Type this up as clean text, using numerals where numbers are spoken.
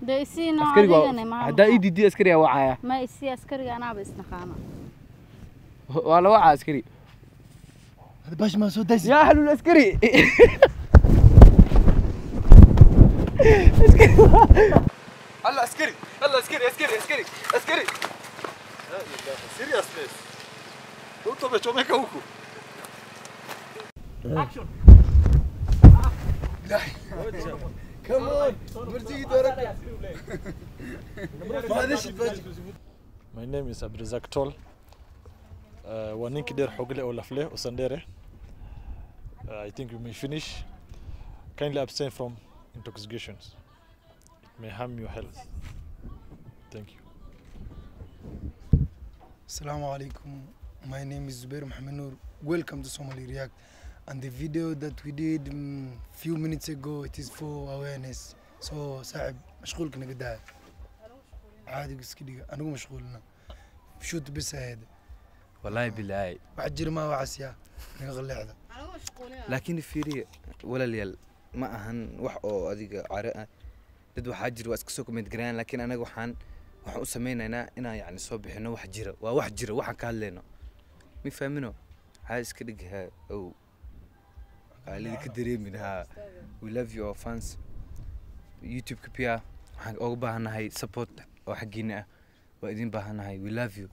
ده إسينا عسكري عادي ما هدا إيدي دي عسكري وعايا ما إسي عسكري أنا بس نخانا ولا وعى عسكري هذا باش ما سو دايس يا حلو العسكري هلا عسكري هلا عسكري عسكري عسكري عسكري سيريس بس دوتو بيتشومي كوكو اكشن كمان مرتي دورك معلش My name is Abdrazak Toll. Waninki der Hogle Olafle Osandere. I think we may finish. Kindly abstain from intoxications. It may harm your health. Thank you. Assalamu alaikum. My name is Zubair Mohammed Noor. Welcome to Somali React. And the video that we did few minutes ago, it is for awareness. So صاحب مشغول كنا قدها عادي بس كده أنا مشغولنا شوت بس هذا والله بالله بعجر ما وعسيا نغلي هذا لكن فيري ولا ليال ما أهن وح أو أديك عرق dad waxaa jira waa iska soo comment gareeyaan laakiin anaga waxaan u sameeynaa inaan yani soo bixino wax jira waa wax jira waxaan ka hadlayno mi faamino ha iska dhigha oo qaalidi ka dareeminaha we love your fans YouTube ka piya waxaan uga baahanahay support oo xaqiina ah waa idin baahanahay we love you